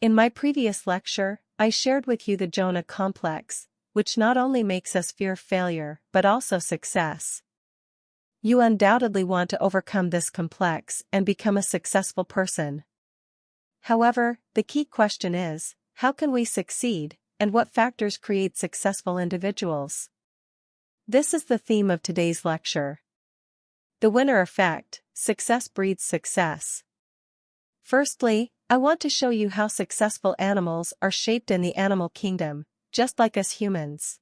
In my previous lecture, I shared with you the Jonah complex, which not only makes us fear failure but also success. You undoubtedly want to overcome this complex and become a successful person. However, the key question is, how can we succeed, and what factors create successful individuals? This is the theme of today's lecture. The winner effect: success breeds success. Firstly, I want to show you how successful animals are shaped in the animal kingdom, just like us humans.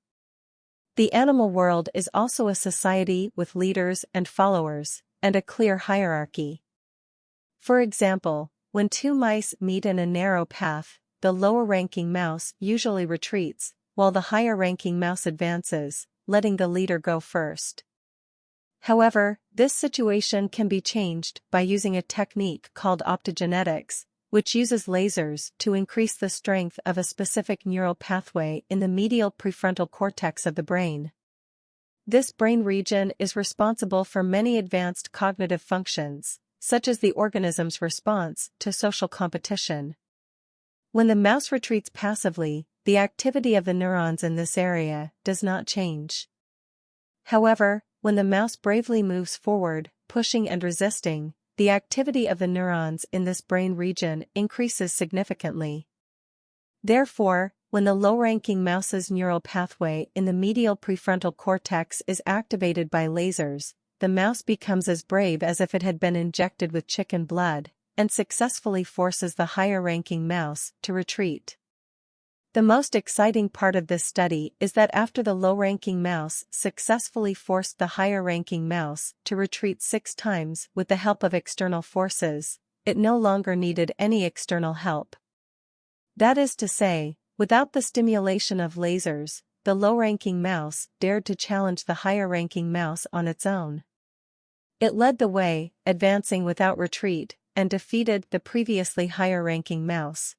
The animal world is also a society with leaders and followers, and a clear hierarchy. For example, when two mice meet in a narrow path, the lower-ranking mouse usually retreats, while the higher-ranking mouse advances, letting the leader go first. However, this situation can be changed by using a technique called optogenetics, which uses lasers to increase the strength of a specific neural pathway in the medial prefrontal cortex of the brain. This brain region is responsible for many advanced cognitive functions, such as the organism's response to social competition. When the mouse retreats passively, the activity of the neurons in this area does not change. However, when the mouse bravely moves forward, pushing and resisting, the activity of the neurons in this brain region increases significantly. Therefore, when the low-ranking mouse's neural pathway in the medial prefrontal cortex is activated by lasers, the mouse becomes as brave as if it had been injected with chicken blood, and successfully forces the higher-ranking mouse to retreat. The most exciting part of this study is that after the low-ranking mouse successfully forced the higher-ranking mouse to retreat 6 times with the help of external forces, it no longer needed any external help. That is to say, without the stimulation of lasers, the low-ranking mouse dared to challenge the higher-ranking mouse on its own. It led the way, advancing without retreat, and defeated the previously higher-ranking mouse.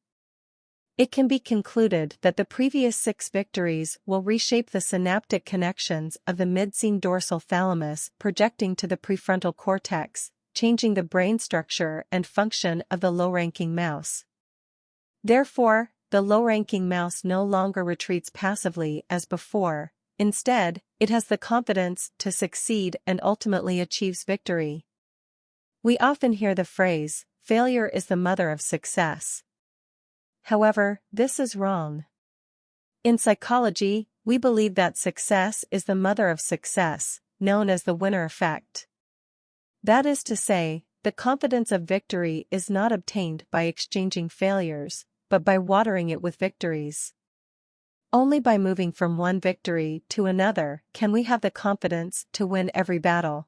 It can be concluded that the previous 6 victories will reshape the synaptic connections of the mid-scene dorsal thalamus projecting to the prefrontal cortex, changing the brain structure and function of the low-ranking mouse. Therefore, the low-ranking mouse no longer retreats passively as before. Instead, it has the confidence to succeed and ultimately achieves victory. We often hear the phrase, "Failure is the mother of success." However, this is wrong. In psychology, we believe that success is the mother of success, known as the winner effect. That is to say, the confidence of victory is not obtained by exchanging failures, but by watering it with victories. Only by moving from one victory to another can we have the confidence to win every battle.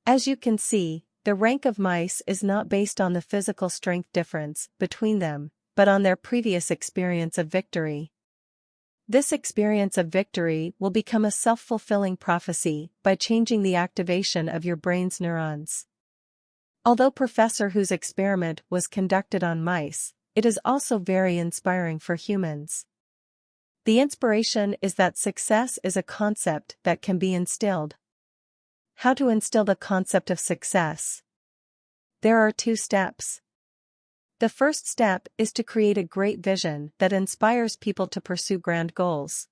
As you can see, the rank of mice is not based on the physical strength difference between them, but on their previous experience of victory. This experience of victory will become a self-fulfilling prophecy by changing the activation of your brain's neurons. Although Professor Hu's experiment was conducted on mice, it is also very inspiring for humans. The inspiration is that success is a concept that can be instilled. How to instill the concept of success? There are 2 steps. The first step is to create a great vision that inspires people to pursue grand goals.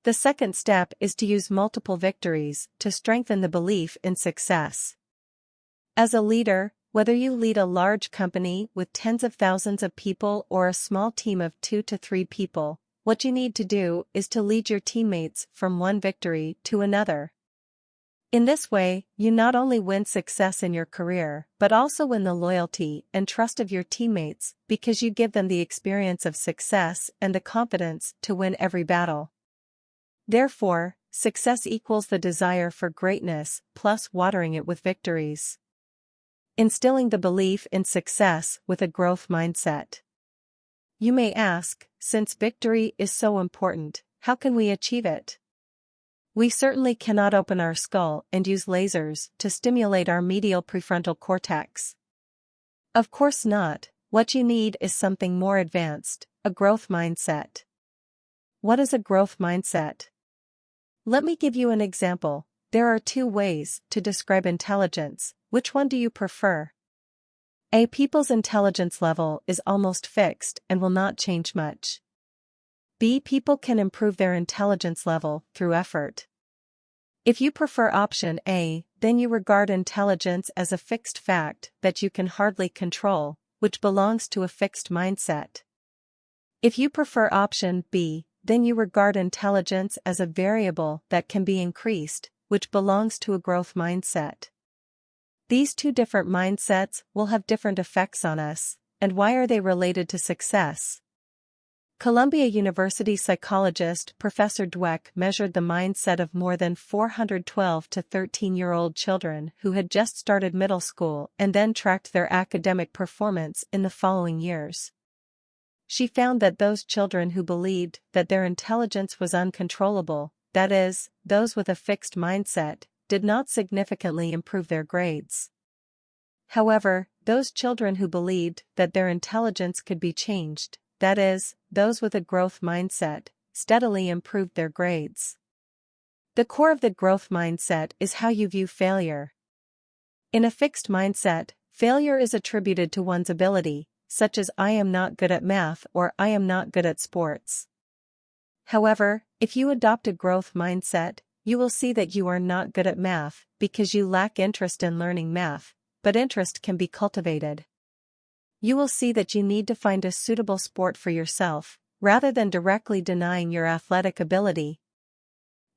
The second step is to use multiple victories to strengthen the belief in success. As a leader, whether you lead a large company with tens of thousands of people or a small team of 2 to 3 people, what you need to do is to lead your teammates from one victory to another. In this way, you not only win success in your career but also win the loyalty and trust of your teammates because you give them the experience of success and the confidence to win every battle. Therefore, success equals the desire for greatness plus watering it with victories. Instilling the belief in success with a growth mindset. You may ask, since victory is so important, how can we achieve it? We certainly cannot open our skull and use lasers to stimulate our medial prefrontal cortex. Of course not. What you need is something more advanced, a growth mindset. What is a growth mindset? Let me give you an example. There are 2 ways to describe intelligence. Which one do you prefer? A people's intelligence level is almost fixed and will not change much. B. People can improve their intelligence level through effort. If you prefer option A, then you regard intelligence as a fixed fact that you can hardly control, which belongs to a fixed mindset. If you prefer option B, then you regard intelligence as a variable that can be increased, which belongs to a growth mindset. These two different mindsets will have different effects on us, and why are they related to success? Columbia University psychologist Professor Dweck measured the mindset of more than 412 to 13-year-old children who had just started middle school and then tracked their academic performance in the following years. She found that those children who believed that their intelligence was uncontrollable, that is, those with a fixed mindset, did not significantly improve their grades. However, those children who believed that their intelligence could be changed, that is, those with a growth mindset, steadily improved their grades. The core of the growth mindset is how you view failure. In a fixed mindset, failure is attributed to one's ability, such as I am not good at math or I am not good at sports. However, if you adopt a growth mindset, you will see that you are not good at math because you lack interest in learning math, but interest can be cultivated. You will see that you need to find a suitable sport for yourself, rather than directly denying your athletic ability.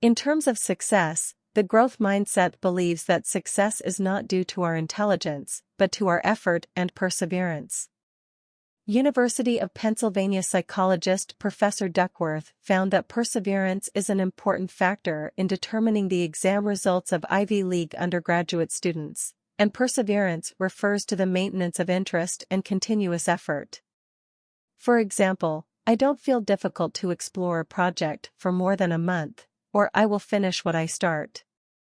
In terms of success, the growth mindset believes that success is not due to our intelligence, but to our effort and perseverance. University of Pennsylvania psychologist Professor Duckworth found that perseverance is an important factor in determining the exam results of Ivy League undergraduate students, and perseverance refers to the maintenance of interest and continuous effort. For example, I don't feel difficult to explore a project for more than a month, or I will finish what I start.